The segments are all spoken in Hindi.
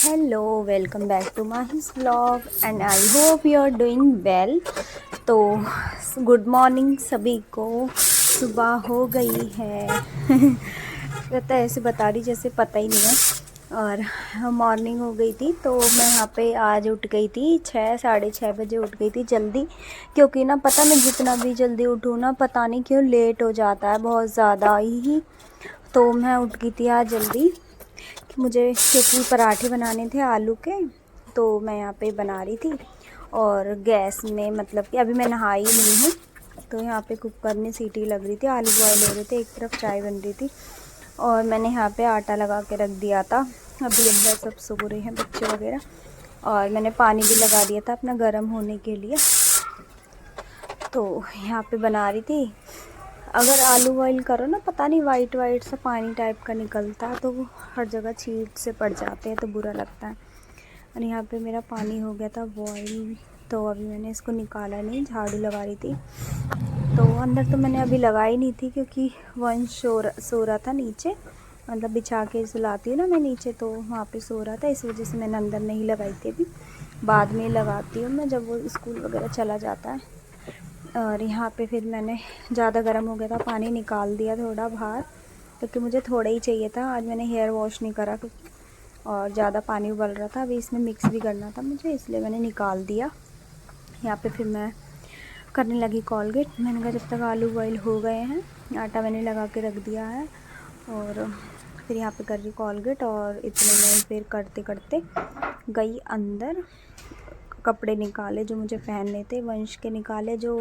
Hello, welcome back to my vlog and I hope you are doing well. तो गुड मॉर्निंग सभी को। सुबह हो गई है रहता है ऐसे बता रही जैसे पता ही नहीं है। और मॉर्निंग हो गई थी तो मैं यहाँ पे आज उठ गई थी 6 साढ़े 6 बजे उठ गई थी जल्दी। क्योंकि ना पता मैं जितना भी जल्दी उठूँ ना पता नहीं क्यों लेट हो जाता है बहुत ज़्यादा ही। तो मैं उठ गई थी आज जल्दी मुझे क्योंकि पराठे बनाने थे आलू के। तो मैं यहाँ पे बना रही थी और गैस में मतलब कि अभी मैं नहाई नहीं हूँ। तो यहाँ पे कुकर में सीटी लग रही थी, आलू बॉयल हो रहे थे, एक तरफ चाय बन रही थी और मैंने यहाँ पे आटा लगा के रख दिया था। अभी अंदर सब सो रहे हैं बच्चे वगैरह और मैंने पानी भी लगा दिया था अपना गर्म होने के लिए। तो यहाँ पे बना रही थी। अगर आलू बॉईल करो ना पता नहीं वाइट वाइट सा पानी टाइप का निकलता है तो वो हर जगह छींट से पड़ जाते हैं तो बुरा लगता है। और यहाँ पे मेरा पानी हो गया था बॉईल तो अभी मैंने इसको निकाला नहीं, झाड़ू लगा रही थी। तो अंदर तो मैंने अभी लगाई नहीं थी क्योंकि वंश सो रहा था नीचे, मतलब बिछा के सुलाती हूँ ना मैं नीचे, तो वहाँ पे सो रहा था, इस वजह से मैंने अंदर नहीं लगाई थी। अभी बाद में लगाती हूँ मैं जब वो स्कूल वगैरह चला जाता है। और यहाँ पे फिर मैंने ज़्यादा गर्म हो गया था पानी निकाल दिया थोड़ा बाहर क्योंकि मुझे थोड़ा ही चाहिए था। आज मैंने हेयर वॉश नहीं करा और ज़्यादा पानी उबल रहा था, अभी इसमें मिक्स भी करना था मुझे, इसलिए मैंने निकाल दिया। यहाँ पे फिर मैं करने लगी कॉलगेट। मैंने कहा जब तक आलू बॉईल हो गए हैं, आटा मैंने लगा के रख दिया है और फिर यहाँ पे कर रही कॉलगेट। और इतने में फिर करते करते गई अंदर, कपड़े निकाले जो मुझे पहनने थे, वंश के निकाले जो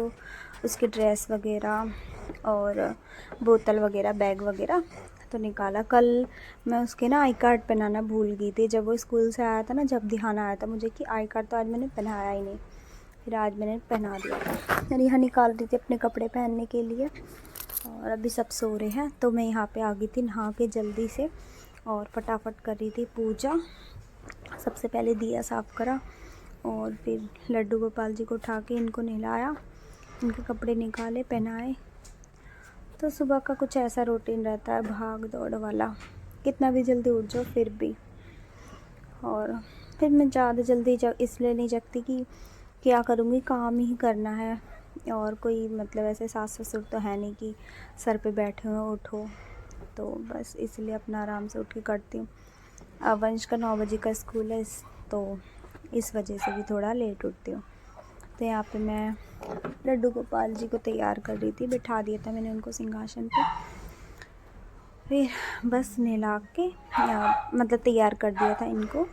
उसकी ड्रेस वगैरह और बोतल वगैरह बैग वगैरह तो निकाला। कल मैं उसके ना आई कार्ड पहनाना भूल गई थी, जब वो स्कूल से आया था ना, जब ध्यान आया था मुझे कि आई कार्ड तो आज मैंने पहनाया ही नहीं, फिर आज मैंने पहना दिया था। मैंने यहाँ निकाल रही थी अपने कपड़े पहनने के लिए और अभी सब सो रहे हैं तो मैं यहाँ पे आ गई थी नहा के जल्दी से और फटाफट कर रही थी पूजा। सबसे पहले दिया साफ़ करा और फिर लड्डू गोपाल जी को उठा के इनको नहलाया, इनके कपड़े निकाले पहनाए। तो सुबह का कुछ ऐसा रूटीन रहता है भाग दौड़ वाला, कितना भी जल्दी उठ जाओ फिर भी। और फिर मैं ज़्यादा जल्दी इसलिए नहीं जगती कि क्या करूँगी, काम ही करना है और कोई मतलब ऐसे सास ससुर तो है नहीं कि सर पे बैठे हुए उठो, तो बस इसलिए अपना आराम से उठ के करती हूँ। वंश का 9 बजे का स्कूल है तो इस वजह से भी थोड़ा लेट उठती हूँ। तो यहाँ पे मैं लड्डू गोपाल जी को तैयार कर रही थी, बिठा दिया था मैंने उनको सिंहासन पे, फिर बस नहला के मतलब तैयार कर दिया था इनको।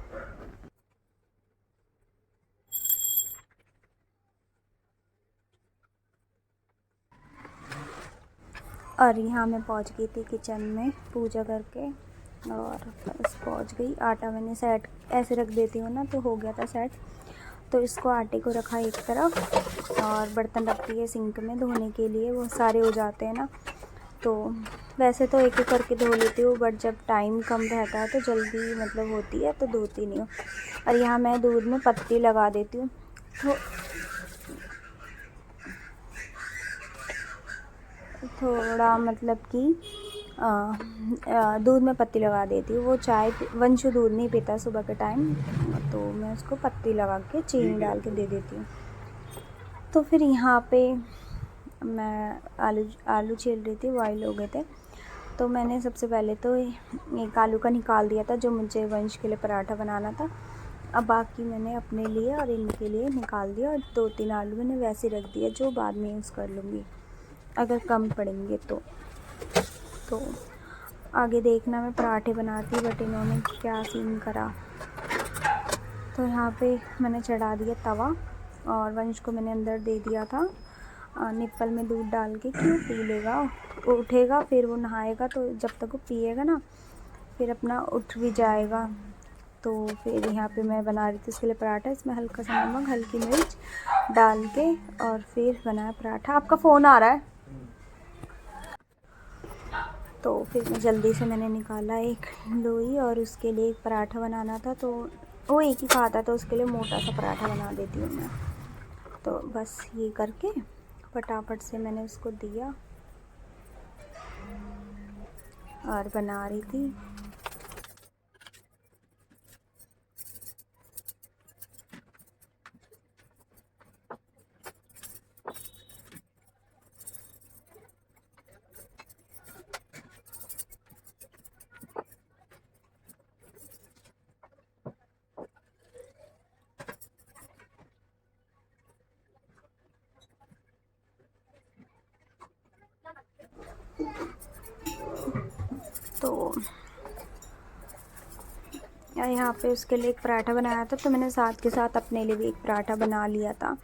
और यहाँ मैं पहुँच गई थी किचन में पूजा करके और बस पहुँच गई। आटा मैंने सेट ऐसे रख देती हूँ ना तो हो गया था सेट, तो इसको आटे को रखा एक तरफ और बर्तन रख दिए सिंक में धोने के लिए, वो सारे हो जाते हैं ना। तो वैसे तो एक एक करके धो लेती हूँ बट जब टाइम कम रहता है तो जल्दी मतलब होती है तो धोती नहीं हूँ। और यहाँ मैं दूध में पत्ती लगा देती हूँ तो थोड़ा मतलब कि दूध में पत्ती लगा देती हूँ। वो चाय वंशु दूध नहीं पीता सुबह के टाइम, तो मैं उसको पत्ती लगा के चीनी डाल के दे देती हूँ। तो फिर यहाँ पे मैं आलू छील रही थी, बॉयल हो गए थे। तो मैंने सबसे पहले तो एक आलू का निकाल दिया था जो मुझे वंश के लिए पराठा बनाना था। अब बाकी मैंने अपने लिए और इनके लिए निकाल दिया और 2-3 आलू मैंने वैसे रख दिया जो बाद में यूज़ कर लूँगी अगर कम पड़ेंगे तो आगे देखना मैं पराठे बनाती बट इन्होंने क्या सीन करा। तो यहाँ पे मैंने चढ़ा दिया तवा और वंश को मैंने अंदर दे दिया था निप्पल में दूध डाल के कि वो पी लेगा, वो उठेगा फिर वो नहाएगा, तो जब तक वो पिएगा ना फिर अपना उठ भी जाएगा। तो फिर यहाँ पे मैं बना रही थी उसके लिए पराठा, इसमें हल्का सा नमक हल्की मिर्च डाल के और फिर बनाया पराठा। आपका फ़ोन आ रहा है। तो फिर जल्दी से मैंने निकाला एक लोई और उसके लिए एक पराठा बनाना था, तो वो एक ही खाता तो उसके लिए मोटा सा पराठा बना देती हूँ मैं। तो बस ये करके फटाफट से मैंने उसको दिया और बना रही थी। यहाँ पे उसके लिए एक पराठा बनाया था, तो मैंने साथ के साथ अपने लिए भी एक पराठा बना लिया था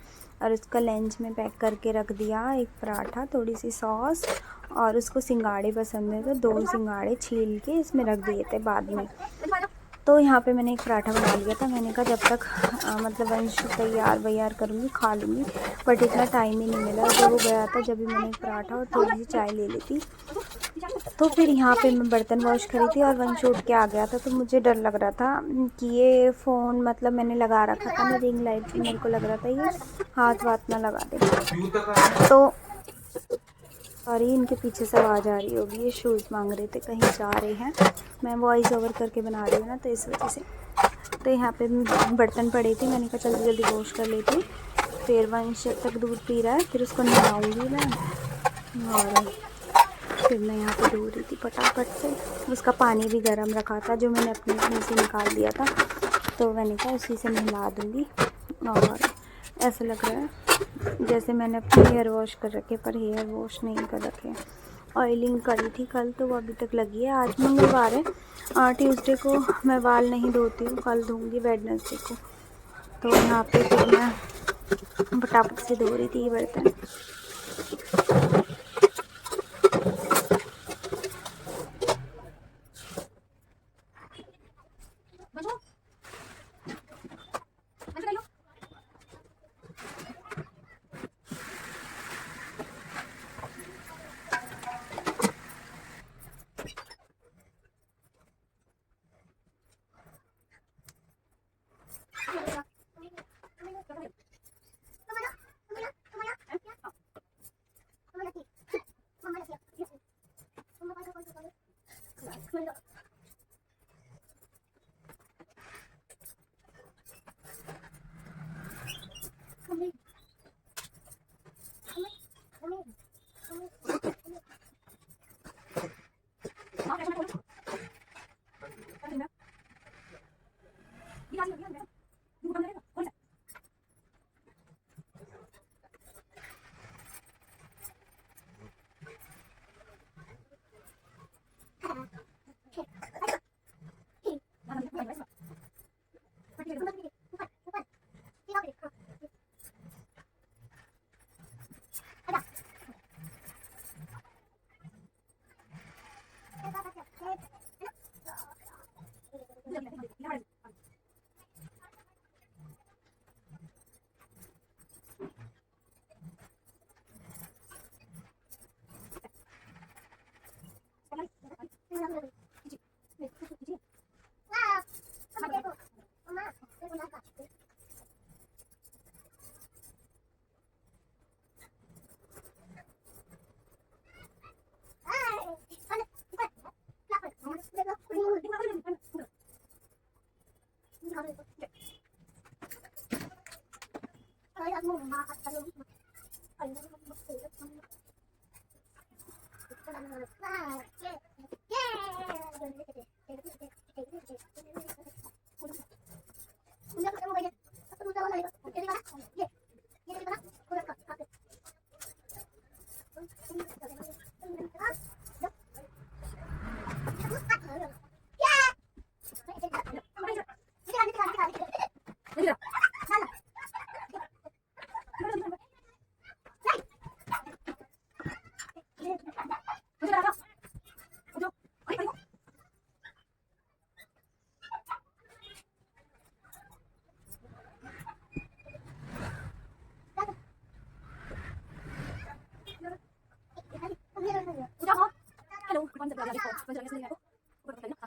और उसका लंच में पैक करके रख दिया। एक पराठा, थोड़ी सी सॉस, और उसको सिंगाड़े पसंद है तो 2 सिंगाड़े छील के इसमें रख दिए थे बाद में। तो यहाँ पे मैंने एक पराठा बना लिया था। मैंने कहा जब तक मतलब वंश तैयार वैयार करूँगी खा लूँगी, बट इतना टाइम ही नहीं मिला। जब वो गया था जब भी मैंने एक पराठा और थोड़ी सी चाय ले ली थी। तो फिर यहाँ पे मैं बर्तन वॉश करी थी और वंश उठ के आ गया था, तो मुझे डर लग रहा था कि ये फ़ोन मतलब मैंने लगा रखा था ना रिंग लाइट, मेरे को लग रहा था ये हाथ वाथ ना लगा दे। तो सॉरी, इनके पीछे से आवाज़ आ रही होगी, ये शूज़ मांग रहे थे, कहीं जा रहे हैं। मैं वॉइस ओवर करके बना रही हूँ ना, तो इस वजह से। तो यहाँ पे बर्तन पड़े थे, मैंने कहा जल्दी जल्दी वॉश कर लेती। फिर वंश जब तक दूध पी रहा है फिर उसको नहलाऊँगी मैं, और फिर मैं यहाँ पे धो रही थी फटाफट से। उसका पानी भी गर्म रखा था जो मैंने अपने इसमें से निकाल दिया था, तो मैंने कहा उसी से नहला दूँगी। और ऐसा लग रहा है जैसे मैंने अपने हेयर वॉश कर रखे, पर हेयर वॉश नहीं कर रखे। ऑयलिंग करी थी कल, तो वो अभी तक लगी है। आज मंगलवार है, ट्यूसडे को मैं बाल नहीं धोती हूँ, कल धोऊँगी वेडनेसडे को। तो यहाँ पे फिर मैं फटाफट से धो रही थी ये बर्तन।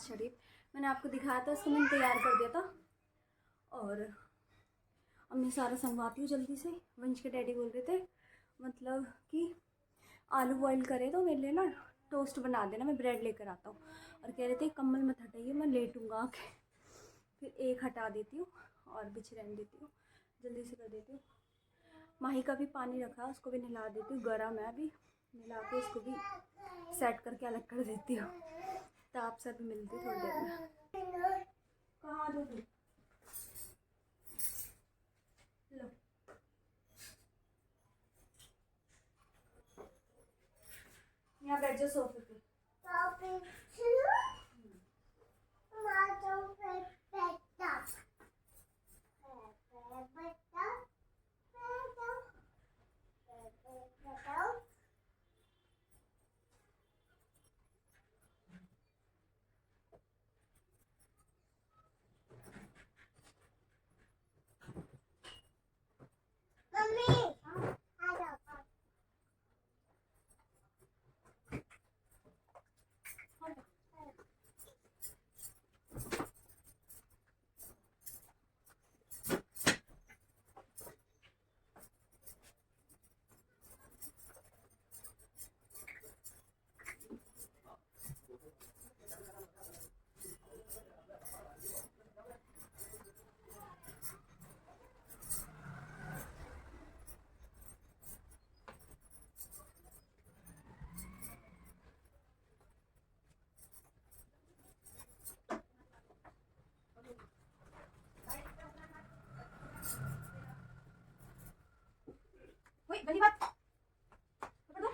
शरीफ मैंने आपको दिखाया था, उसको मैंने तैयार कर दिया था। और अब मैं सारा संगवाती हूँ जल्दी से। वंश के डैडी बोल रहे थे मतलब कि आलू बॉईल करे तो मेरे लिए ना टोस्ट बना देना, मैं ब्रेड लेकर आता हूँ। और कह रहे थे कम्बल मत हटाइए, मैं लेटूँगा आके। फिर एक हटा देती हूँ और बिछ रहने देती हूँ, जल्दी से कर देती हूँ। माही का भी पानी रखा, उसको भी नहला देती हूँ, गर्म है अभी, नहला के इसको भी सेट करके अलग कर देती हूँ। तो आपसे भी मिलती थोड़ी देर में। कहाँ जो तू लो, यहाँ बैठ जाओ सोफे पे। गली बात पकड़ दो।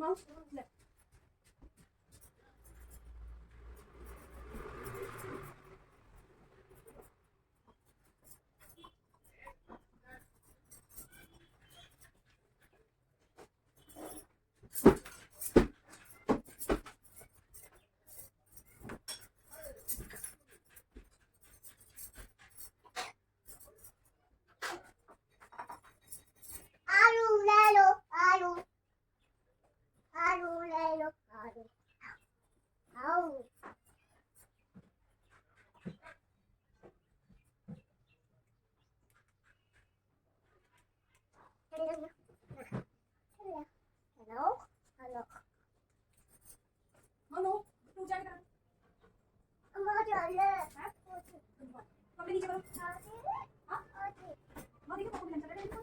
माउस ले। मनो तू जाएगा कपड़े नीचे करो। हाँ वो देखो कपड़े नीचे करो।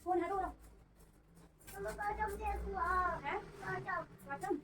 फोन है तो है वाटम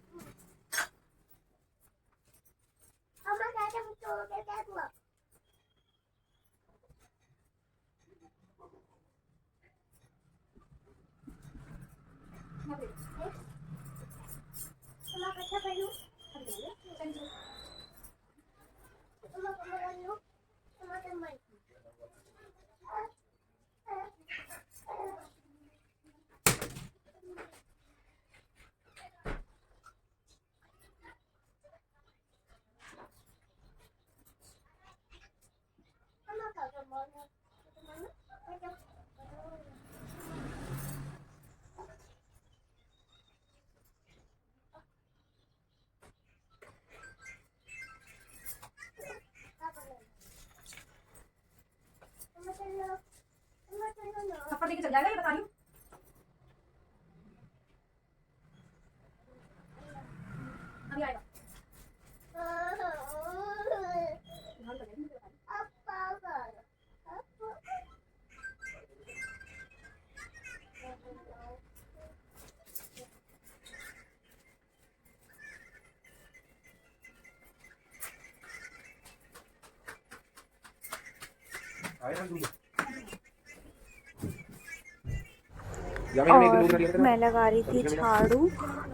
थप्पड़ देके चल जाएगा ये बता रही हूँ। अभी आएगा। और मैं लगा रही थी झाड़ू,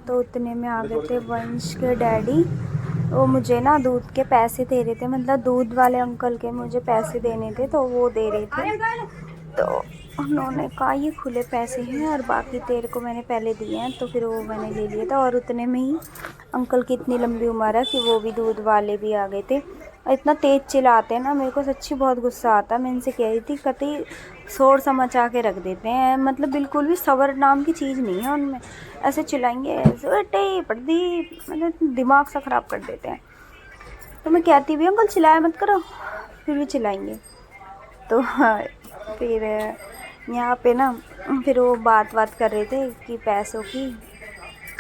तो उतने में आ गए थे वंश के डैडी। वो मुझे ना दूध के पैसे दे रहे थे, मतलब दूध वाले अंकल के मुझे पैसे देने थे, तो वो दे रहे थे। तो उन्होंने कहा ये खुले पैसे हैं और बाकी तेरे को मैंने पहले दिए हैं, तो फिर वो मैंने ले लिया था। और उतने में ही अंकल की इतनी लंबी उम्र है कि वो भी दूध वाले भी आ गए थे। और इतना तेज़ चिल्लाते हैं ना, मेरे को सच्ची बहुत गुस्सा आता है। मैं इनसे कह रही थी कतई शोर सा मचा के रख देते हैं, मतलब बिल्कुल भी सब्र नाम की चीज़ नहीं है उनमें। ऐसे चिल्लाएंगे ऐसे पड़ती, मतलब दिमाग सा ख़राब कर देते हैं। तो मैं कहती भी अंकल चिल्लाया मत करो, फिर भी चिल्लाएंगे। तो फिर यहाँ पे ना फिर वो बात कर रहे थे कि पैसों की,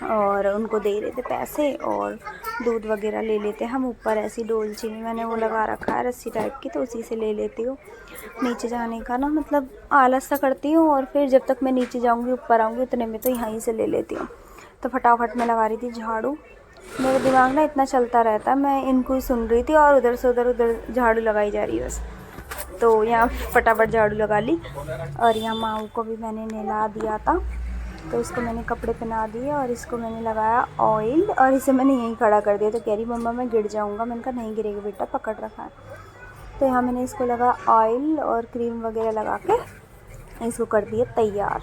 और उनको दे रहे थे पैसे और दूध वगैरह ले लेते हम ऊपर। ऐसी डोलची में मैंने वो लगा रखा है रस्सी टाइप की, तो उसी से ले लेती हूँ। नीचे जाने का ना मतलब आलस सा करती हूँ, और फिर जब तक मैं नीचे जाऊँगी ऊपर आऊँगी उतने में तो यहीं से ले लेती हूँ। तो फटाफट मैं लगा रही थी झाड़ू। मेरा दिमाग ना इतना चलता रहता, मैं इनको ही सुन रही थी और उधर से उधर झाड़ू लगाई जा रही है बस। तो यहाँ फटाफट झाड़ू लगा ली। और यहाँ माऊ को भी मैंने नहला दिया था, तो इसको मैंने कपड़े पहना दिए और इसको मैंने लगाया ऑयल, और इसे मैंने यहीं खड़ा कर दिया। तो कह रही मम्मा मैं गिर जाऊँगा। मैंने कहा नहीं गिरेगा बेटा, पकड़ रखा है। तो यहाँ मैंने इसको लगा ऑयल और क्रीम वगैरह लगा के इसको कर दिया तैयार।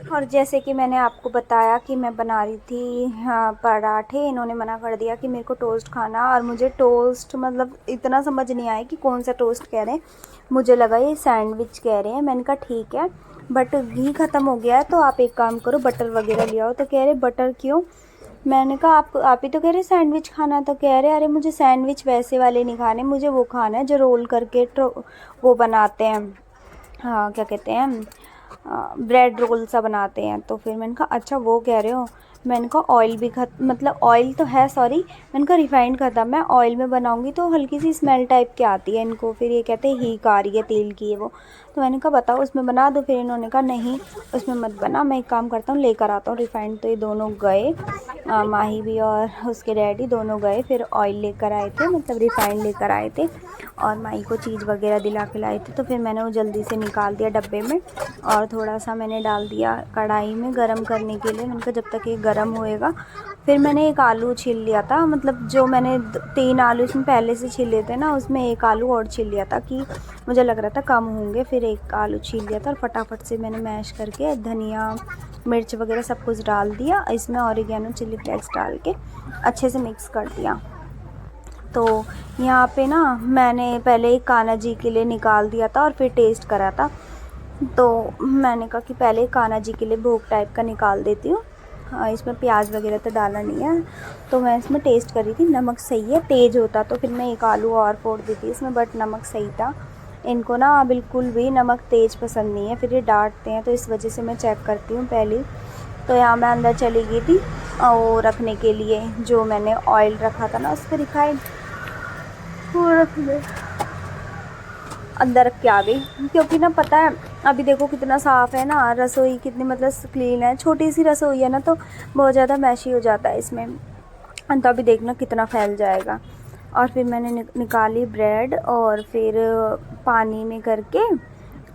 और जैसे कि मैंने आपको बताया कि मैं बना रही थी पराठे, इन्होंने मना कर दिया कि मेरे को टोस्ट खाना। और मुझे टोस्ट मतलब इतना समझ नहीं आया कि कौन सा टोस्ट कह रहे हैं, मुझे लगा ये सैंडविच कह रहे हैं। मैंने कहा ठीक है, बट घी ख़त्म हो गया है तो आप एक काम करो बटर वगैरह ले आओ। तो कह रहे बटर क्यों? मैंने कहा आप ही तो कह रहे सैंडविच खाना। तो कह रहे अरे मुझे सैंडविच वैसे वाले नहीं खाने, मुझे वो खाना है जो रोल करके वो बनाते हैं, हाँ क्या कहते हैं, ब्रेड रोल सा बनाते हैं। तो फिर मैंने कहा अच्छा वो कह रहे हो। मैंने कहा ऑयल भी मतलब ऑयल तो है, सॉरी मैंने कहा रिफाइंड ख़त्म है, ऑयल में बनाऊंगी तो हल्की सी स्मेल टाइप की आती है इनको। फिर ये कहते हैं हीक आ रही है तेल की है वो। तो मैंने कहा बताओ उसमें बना दो। फिर इन्होंने कहा नहीं उसमें मत बना, मैं एक काम करता हूँ लेकर आता हूँ रिफाइंड। तो ये दोनों गए, माही भी और उसके डैडी दोनों गए, फिर ऑयल लेकर आए थे, मतलब रिफाइंड लेकर आए थे और माही को चीज़ वगैरह दिला के लाए थे। तो फिर मैंने वो जल्दी से निकाल दिया डब्बे में और थोड़ा सा मैंने डाल दिया कढ़ाई में गरम करने के लिए। मैंने कहा जब तक ये गरम होएगा। फिर मैंने एक आलू छील लिया था, मतलब जो मैंने 3 आलू इसमें पहले से छील लिए थे ना, उसमें एक आलू और छील लिया था कि मुझे लग रहा था कम होंगे। फिर एक आलू छील लिया था और फटाफट से मैंने मैश करके धनिया मिर्च वगैरह सब कुछ डाल दिया, इसमें ऑरिगेनो चिली फ्लेक्स डाल के अच्छे से मिक्स कर दिया। तो यहाँ पे ना मैंने पहले एक कान्हा जी के लिए निकाल दिया था और फिर टेस्ट करा था। तो मैंने कहा कि पहले कान्हा जी के लिए भोग टाइप का निकाल देती हूँ। इसमें प्याज वगैरह तो डाला नहीं है। तो मैं इसमें टेस्ट करी थी, नमक सही है, तेज़ होता तो फिर मैं एक आलू और फोड़ दी थी इसमें, बट नमक सही था। इनको ना बिल्कुल भी नमक तेज़ पसंद नहीं है, फिर ये डांटते हैं, तो इस वजह से मैं चेक करती हूँ पहले। तो यहाँ मैं अंदर चली गई थी वो रखने के लिए, जो मैंने ऑयल रखा था ना उस पर रिफाइंड, वो रख दे अंदर रख के आ गई। क्योंकि ना पता है अभी देखो कितना साफ़ है ना, रसोई कितनी मतलब क्लीन है, छोटी सी रसोई है ना तो बहुत ज़्यादा मैशी हो जाता है इसमें, तो अभी देखना कितना फैल जाएगा। और फिर मैंने निकाली ब्रेड और फिर पानी में करके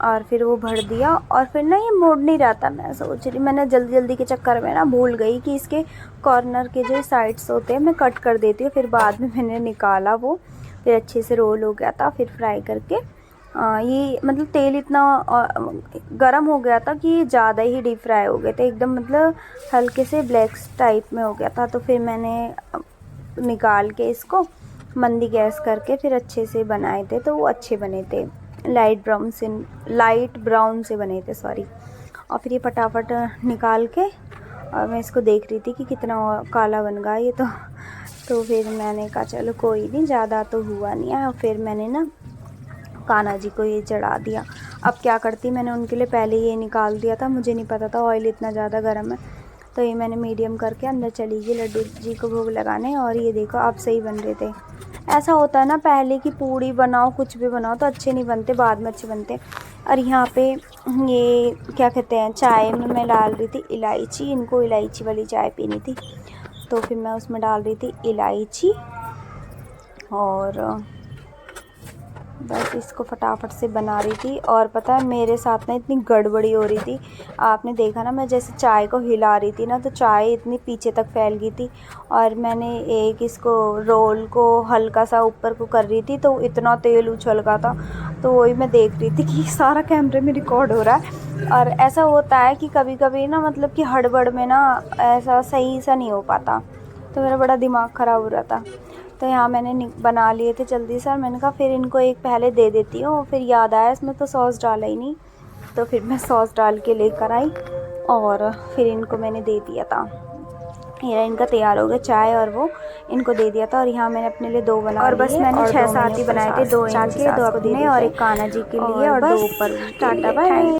और फिर वो भर दिया। और फिर ना ये मोड़ नहीं रहा था, मैं सोच रही, मैंने जल्दी जल्दी के चक्कर में ना भूल गई कि इसके कॉर्नर के जो साइड्स होते हैं मैं कट कर देती हूँ। फिर बाद में मैंने निकाला वो, फिर अच्छे से रोल हो गया था। फिर फ्राई करके ये मतलब तेल इतना गरम हो गया था कि ये ज़्यादा ही डीप फ्राई हो गए थे एकदम, मतलब हल्के से ब्लैक टाइप में हो गया था। तो फिर मैंने निकाल के इसको मंदी गैस करके फिर अच्छे से बनाए थे, तो वो अच्छे बने थे, लाइट ब्राउन से बने थे, सॉरी। और फिर ये फटाफट निकाल के और मैं इसको देख रही थी कि कितना काला बन गया ये तो फिर मैंने कहा चलो कोई नहीं, ज़्यादा तो हुआ नहीं है। और फिर मैंने ना कान्हा जी को ये चढ़ा दिया। अब क्या करती, मैंने उनके लिए पहले ये निकाल दिया था, मुझे नहीं पता था ऑयल इतना ज़्यादा गर्म है। तो ये मैंने मीडियम करके अंदर चली गई लड्डू जी को भोग लगाने। और ये देखो आप सही बन रहे थे। ऐसा होता है ना, पहले की पूड़ी बनाओ कुछ भी बनाओ तो अच्छे नहीं बनते, बाद में अच्छे बनते। और यहाँ पे ये क्या कहते हैं, चाय में मैं डाल रही थी इलायची, इनको इलायची वाली चाय पीनी थी तो फिर मैं उसमें डाल रही थी इलायची। और बस इसको फटाफट से बना रही थी। और पता है मेरे साथ ना इतनी गड़बड़ी हो रही थी, आपने देखा ना मैं जैसे चाय को हिला रही थी ना तो चाय इतनी पीछे तक फैल गई थी। और मैंने एक इसको रोल को हल्का सा ऊपर को कर रही थी तो इतना तेल उछल गया था। तो वही मैं देख रही थी कि सारा कैमरे में रिकॉर्ड हो रहा है। और ऐसा होता है कि कभी कभी ना मतलब कि हड़बड़ में ना ऐसा सही सा नहीं हो पाता, तो मेरा बड़ा दिमाग ख़राब हो रहा था। तो यहाँ मैंने बना लिए थे जल्दी से और मैंने कहा फिर इनको एक पहले दे देती हूँ। फिर याद आया इसमें तो सॉस डाला ही नहीं, तो फिर मैं सॉस डाल के लेकर आई और फिर इनको मैंने दे दिया था। ये इनका तैयार हो गया चाय और वो इनको दे दिया था। और यहाँ मैंने अपने लिए 2 बना और बस मैंने 6-7 ही बनाए थे, 2 इनके 2 अपने और एक कान्हा जी के लिए और 2 ऊपर। Tata bye.